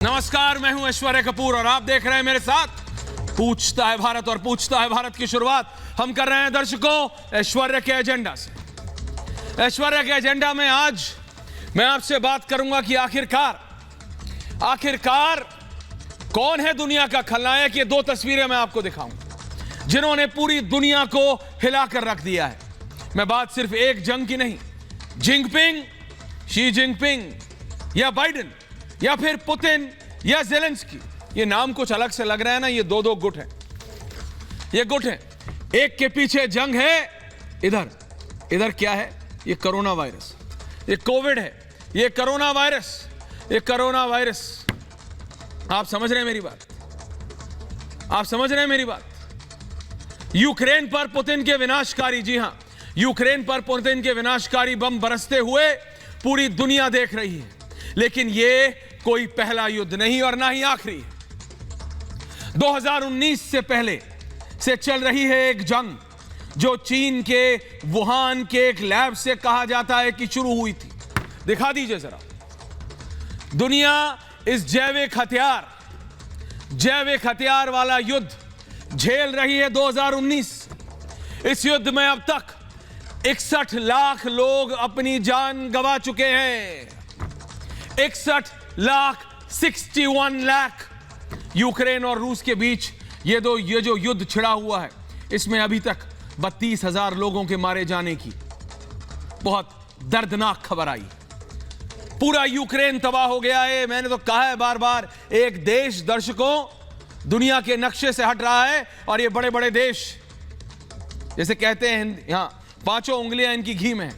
नमस्कार, मैं हूं ऐश्वर्या कपूर और आप देख रहे हैं मेरे साथ पूछता है भारत। और पूछता है भारत की शुरुआत हम कर रहे हैं दर्शकों ऐश्वर्या के एजेंडा से। ऐश्वर्या के एजेंडा में आज मैं आपसे बात करूंगा कि आखिरकार कौन है दुनिया का खलनायक। ये दो तस्वीरें मैं आपको दिखाऊंगा जिन्होंने पूरी दुनिया को हिलाकर रख दिया है। मैं बात सिर्फ एक जंग की नहीं, जिनपिंग, शी जिनपिंग या बाइडेन या फिर पुतिन या ज़ेलेंस्की, ये नाम कुछ अलग से लग रहा है ना। ये दो गुट हैं, ये गुट हैं, एक के पीछे जंग है। इधर क्या है? ये कोरोना वायरस, ये कोविड है, ये कोरोना वायरस। आप समझ रहे हैं मेरी बात? आप समझ रहे हैं मेरी बात? यूक्रेन पर पुतिन के विनाशकारी, जी हां, यूक्रेन पर पुतिन के विनाशकारी बम बरसते हुए पूरी दुनिया देख रही है। लेकिन यह कोई पहला युद्ध नहीं और ना ही आखिरी है। 2019 से पहले से चल रही है एक जंग जो चीन के वुहान के एक लैब से कहा जाता है कि शुरू हुई थी। दिखा दीजिए जरा। दुनिया इस जैविक हथियार वाला युद्ध झेल रही है 2019। इस युद्ध में अब तक 61 लाख लोग अपनी जान गंवा चुके हैं। 61 लाख। यूक्रेन और रूस के बीच ये जो युद्ध छिड़ा हुआ है, इसमें अभी तक 32,000 लोगों के मारे जाने की बहुत दर्दनाक खबर आई। पूरा यूक्रेन तबाह हो गया है। मैंने तो कहा है बार बार, एक देश दर्शकों दुनिया के नक्शे से हट रहा है और ये बड़े बड़े देश, जैसे कहते हैं यहां 5 उंगलियां इनकी घी में है,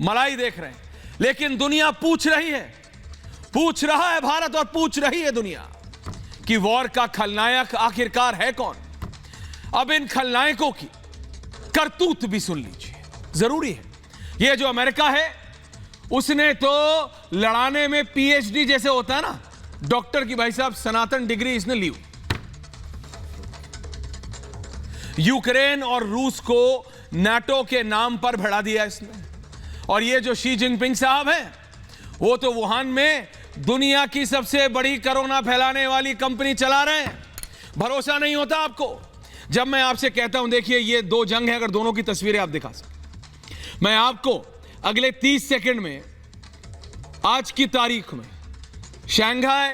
मलाई देख रहे हैं। लेकिन दुनिया पूछ रहा है भारत और पूछ रही है दुनिया कि वॉर का खलनायक आखिरकार है कौन। अब इन खलनायकों की करतूत भी सुन लीजिए, जरूरी है। ये जो अमेरिका है, उसने तो लड़ाने में पीएचडी जैसे होता है ना, डॉक्टर की, भाई साहब सनातन डिग्री इसने ली। यूक्रेन और रूस को नाटो के नाम पर भिड़ा दिया इसने। और ये जो शी जिनपिंग साहब हैं, वो तो वुहान में दुनिया की सबसे बड़ी कोरोना फैलाने वाली कंपनी चला रहे हैं। भरोसा नहीं होता आपको जब मैं आपसे कहता हूं, देखिए ये दो जंग है, अगर दोनों की तस्वीरें आप दिखा सकते। मैं आपको अगले 30 सेकंड में आज की तारीख में शंघाई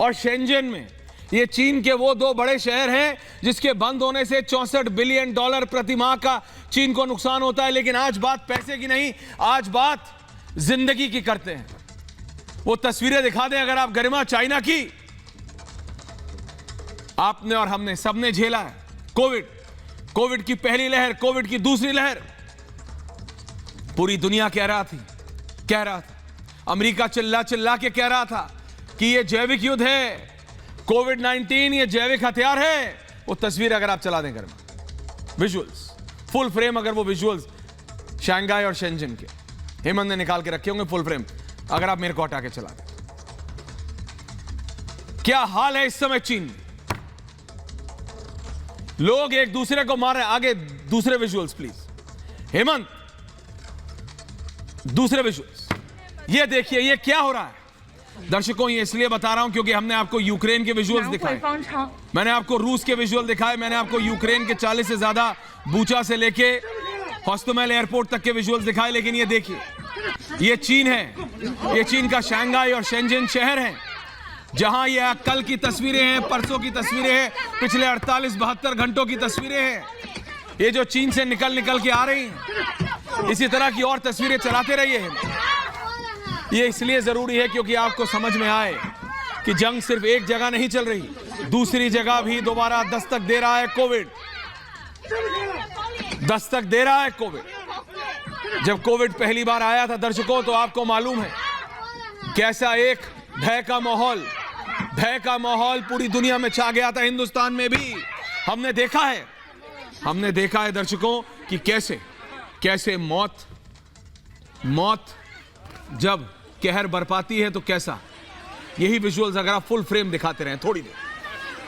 और शेंजन में, ये चीन के वो दो बड़े शहर हैं जिसके बंद होने से $64 बिलियन प्रति माह का चीन को नुकसान होता है। लेकिन आज बात पैसे की नहीं, आज बात जिंदगी की करते हैं। वो तस्वीरें दिखा दें अगर आप। गरिमा, चाइना की आपने और हमने सबने झेला है कोविड की पहली लहर, कोविड की दूसरी लहर। पूरी दुनिया कह रहा था, अमेरिका चिल्ला के कह रहा था कि ये जैविक युद्ध है, कोविड-19 ये जैविक हथियार है। वो तस्वीर अगर आप चला दें गरिमा, विजुअल्स फुल फ्रेम, अगर वो विजुअल्स शंघाई और शेंजन के हेमंत ने निकाल के रखे होंगे फुल फ्रेम, अगर आप मेरे को हटा के चला दें। क्या हाल है इस समय चीन में? लोग एक दूसरे को मार रहे हैं। आगे दूसरे विजुअल्स प्लीज हेमंत, दूसरे विजुअल्स। ये देखिए ये क्या हो रहा है दर्शकों। ये इसलिए बता रहा हूं क्योंकि हमने आपको यूक्रेन के विजुअल्स दिखाए, मैंने आपको रूस के विजुअल दिखाए, मैंने आपको यूक्रेन के 40 से ज्यादा बूचा से लेके हॉस्टोमेल एयरपोर्ट तक के विजुअल्स दिखाए। लेकिन ये देखिए, ये चीन है, ये चीन का शंघाई और शेंजन शहर है, जहां ये कल की तस्वीरें हैं, परसों की तस्वीरें हैं, पिछले 48-72 घंटों की तस्वीरें हैं। ये जो चीन से निकल के आ रही हैं। इसी तरह की और तस्वीरें चलाते रहिए। ये इसलिए जरूरी है क्योंकि आपको समझ में आए कि जंग सिर्फ एक जगह नहीं चल रही, दूसरी जगह भी दोबारा दस्तक दे रहा है कोविड। जब कोविड पहली बार आया था दर्शकों, तो आपको मालूम है कैसा एक भय का माहौल पूरी दुनिया में छा गया था। हिंदुस्तान में भी हमने देखा है दर्शकों कि कैसे मौत जब कहर बरपाती है तो कैसा। यही विजुअल्स अगर आप फुल फ्रेम दिखाते रहें थोड़ी देर,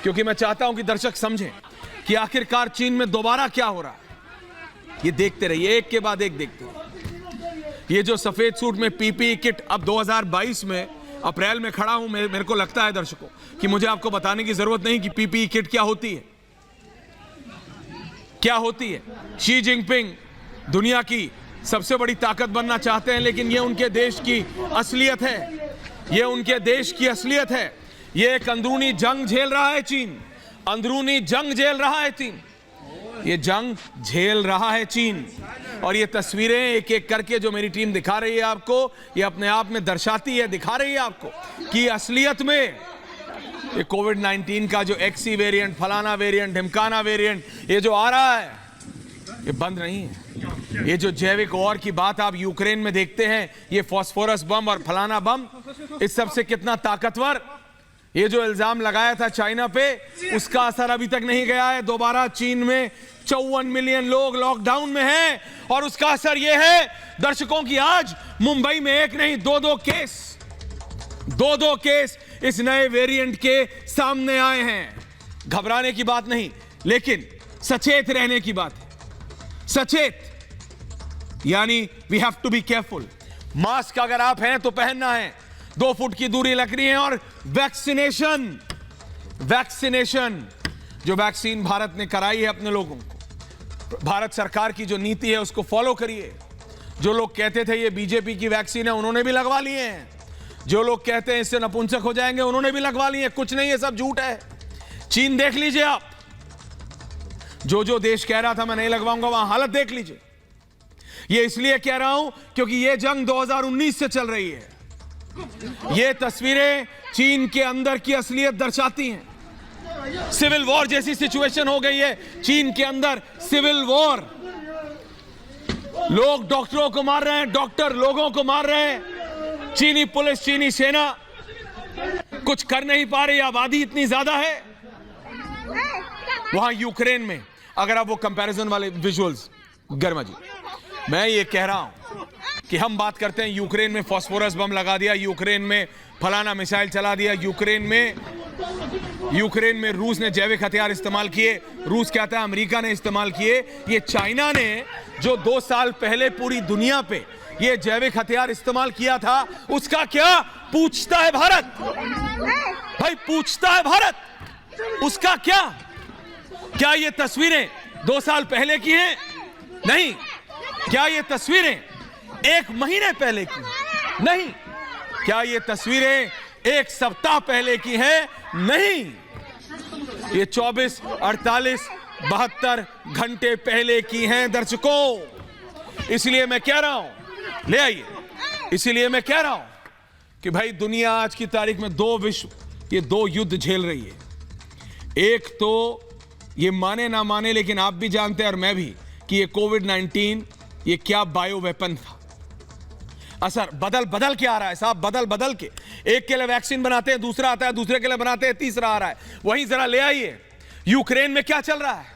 क्योंकि मैं चाहता हूं कि दर्शक समझें कि आखिरकार चीन में दोबारा क्या हो रहा है। ये देखते रहिए, एक के बाद एक देखते रहिए। ये जो सफेद सूट में पीपीई किट अब 2022 में अप्रैल में खड़ा हूं। मेरे को लगता है दर्शकों कि मुझे आपको बताने की जरूरत नहीं कि पीपीई किट क्या होती है, क्या होती है। शी जिनपिंग दुनिया की सबसे बड़ी ताकत बनना चाहते हैं, लेकिन ये उनके देश की असलियत है, ये उनके देश की असलियत है। ये एक अंदरूनी जंग झेल रहा है चीन, अंदरूनी जंग झेल रहा है चीन, ये जंग झेल रहा है चीन। और ये तस्वीरें एक एक करके जो मेरी टीम दिखा रही है आपको, ये अपने आप में दर्शाती है, दिखा रही है आपको कि असलियत में ये कोविड-19 का जो एक्सी वेरिएंट, फलाना वेरिएंट, ढिमकाना वेरिएंट ये जो आ रहा है, ये बंद नहीं है। ये जो जैविक वॉर की बात आप यूक्रेन में देखते हैं, ये फास्फोरस बम और फलाना बम, इस सबसे कितना ताकतवर, ये जो इल्जाम लगाया था चाइना पे, उसका असर अभी तक नहीं गया है। दोबारा चीन में 54 मिलियन लोग लॉकडाउन में हैं और उसका असर यह है दर्शकों की आज मुंबई में एक नहीं दो केस इस नए वेरिएंट के सामने आए हैं। घबराने की बात नहीं, लेकिन सचेत रहने की बात है। सचेत यानी we have to be careful. Mask अगर आप हैं तो पहनना है, 2 फुट की दूरी रखनी है, और वैक्सीनेशन जो वैक्सीन भारत ने कराई है अपने लोगों को, भारत सरकार की जो नीति है उसको फॉलो करिए। जो लोग कहते थे ये बीजेपी की वैक्सीन है, उन्होंने भी लगवा लिए हैं। जो लोग कहते हैं इससे नपुंसक हो जाएंगे, उन्होंने भी लगवा लिए हैं। कुछ नहीं है, सब झूठ है। चीन देख लीजिए आप, जो देश कह रहा था मैं नहीं लगवाऊंगा, वहां हालत देख लीजिए। ये इसलिए कह रहा हूं क्योंकि ये जंग 2019 से चल रही है। ये तस्वीरें चीन के अंदर की असलियत दर्शाती हैं। सिविल वॉर जैसी सिचुएशन हो गई है चीन के अंदर, सिविल वॉर। लोग डॉक्टरों को मार रहे हैं, डॉक्टर लोगों को मार रहे हैं। चीनी पुलिस, चीनी सेना कुछ कर नहीं पा रही, आबादी इतनी ज्यादा है। वहां यूक्रेन में अगर आप वो कंपैरिजन वाले विजुअल्स, गर्मा जी, मैं ये कह रहा हूं कि हम बात करते हैं यूक्रेन में फास्फोरस बम लगा दिया, यूक्रेन में फलाना मिसाइल चला दिया, यूक्रेन में रूस ने जैविक हथियार इस्तेमाल किए। रूस कहता है अमेरिका ने इस्तेमाल किए। ये चाइना ने जो 2 साल पहले पूरी दुनिया पे ये जैविक हथियार इस्तेमाल किया था, उसका क्या पूछता है भारत? भाई पूछता है भारत, उसका क्या ये तस्वीरें 2 साल पहले की हैं? नहीं। क्या ये तस्वीरें 1 महीने पहले की? नहीं। क्या ये तस्वीरें 1 सप्ताह पहले की हैं? नहीं। ये 24, 48, 72 घंटे पहले की हैं दर्शकों। इसलिए मैं कह रहा हूं, ले आइए, इसलिए मैं कह रहा हूं कि भाई दुनिया आज की तारीख में 2 युद्ध झेल रही है। एक तो ये माने ना माने, लेकिन आप भी जानते हैं और मैं भी, कि ये कोविड-19 ये क्या बायो वेपन था। असर बदल के आ रहा है साहब, बदल के। एक के लिए वैक्सीन बनाते हैं, दूसरा आता है, दूसरे के लिए बनाते हैं, तीसरा आ रहा है। वहीं जरा ले आइए यूक्रेन में क्या चल रहा है,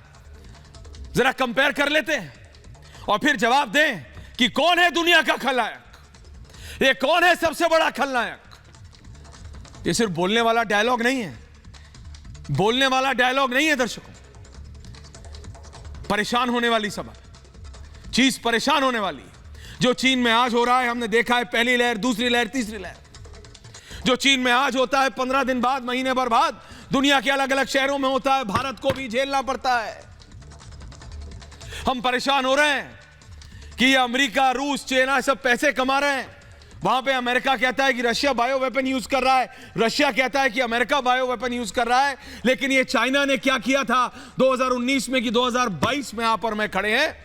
जरा कंपेयर कर लेते हैं और फिर जवाब दें कि कौन है दुनिया का खलनायक, ये कौन है सबसे बड़ा खलनायक। ये सिर्फ बोलने वाला डायलॉग नहीं है, बोलने वाला डायलॉग नहीं है दर्शकों। परेशान होने वाली चीज परेशान होने वाली है। जो चीन में आज हो रहा है, हमने देखा है पहली लहर, दूसरी लहर, तीसरी लहर। जो चीन में आज होता है 15 दिन बाद, महीने भर बाद दुनिया के अलग अलग शहरों में होता है, भारत को भी झेलना पड़ता है। हम परेशान हो रहे हैं कि ये अमेरिका, रूस, चाइना सब पैसे कमा रहे हैं। वहां पे अमेरिका कहता है कि रशिया बायो वेपन यूज कर रहा है, रशिया कहता है कि अमेरिका बायो वेपन यूज कर रहा है। लेकिन ये चाइना ने क्या किया था 2019 में कि 2022 में आप और मैं खड़े हैं।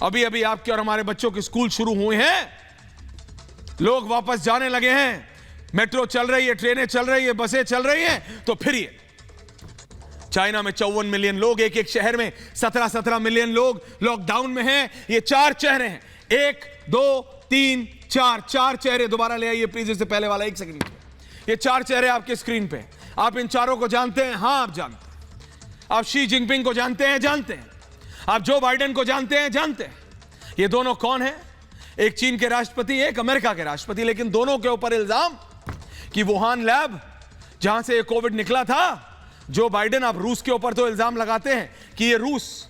अभी अभी आपके और हमारे बच्चों के स्कूल शुरू हुए हैं, लोग वापस जाने लगे हैं, मेट्रो चल रही है, ट्रेनें चल रही है, बसें चल रही हैं। तो फिर ये चाइना में 54 मिलियन लोग, एक शहर में 17 मिलियन लोग लॉकडाउन में हैं। ये 4 चेहरे हैं, 1, 2, 3, 4 चेहरे। दोबारा ले आइए प्लीज, इससे पहले वाला 1 सेकंड। ये 4 चेहरे आपके स्क्रीन पे। आप इन चारों को जानते हैं? हाँ, आप जानते हैं। आप शी जिनपिंग को जानते हैं? जानते हैं। आप जो बाइडेन को जानते हैं? जानते हैं। ये दोनों कौन हैं? एक चीन के राष्ट्रपति, एक अमेरिका के राष्ट्रपति। लेकिन दोनों के ऊपर इल्जाम कि वुहान लैब जहां से ये कोविड निकला था, जो बाइडेन, आप रूस के ऊपर तो इल्जाम लगाते हैं कि ये रूस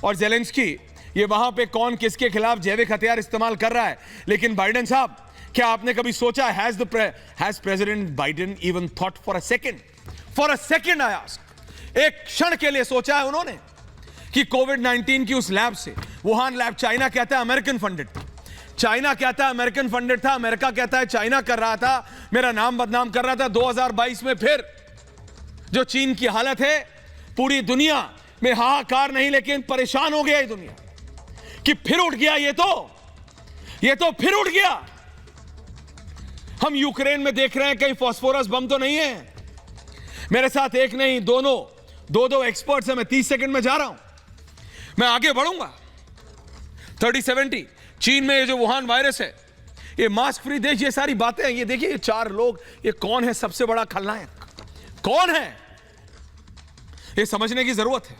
और जेलेंस्की, ये वहां पे कौन किसके खिलाफ जैविक हथियार इस्तेमाल कर रहा है। लेकिन बाइडेन साहब, क्या आपने कभी सोचा, has president Biden even thought for a second I ask, एक क्षण के लिए सोचा है उन्होंने कि कोविड-19 की उस लैब से, वुहान लैब, चाइना कहता है अमेरिकन फंडेड था, चाइना कहता है अमेरिकन फंडेड था, अमेरिका कहता है चाइना कर रहा था, मेरा नाम बदनाम कर रहा था। 2022 में फिर जो चीन की हालत है, पूरी दुनिया में हाहाकार नहीं लेकिन परेशान हो गया ये दुनिया कि फिर उठ गया, ये तो फिर उठ गया। हम यूक्रेन में देख रहे हैं कहीं फास्फोरस बम तो नहीं है। मेरे साथ एक नहीं दो एक्सपर्ट्स हैं, मैं 30 सेकंड में जा रहा हूं, मैं आगे बढ़ूंगा। 3070 चीन में ये जो वुहान वायरस है, ये मास्क फ्री देश, ये सारी बातें हैं, ये देखिए ये 4 लोग, ये कौन है सबसे बड़ा खलनायक, कौन है, ये समझने की जरूरत है।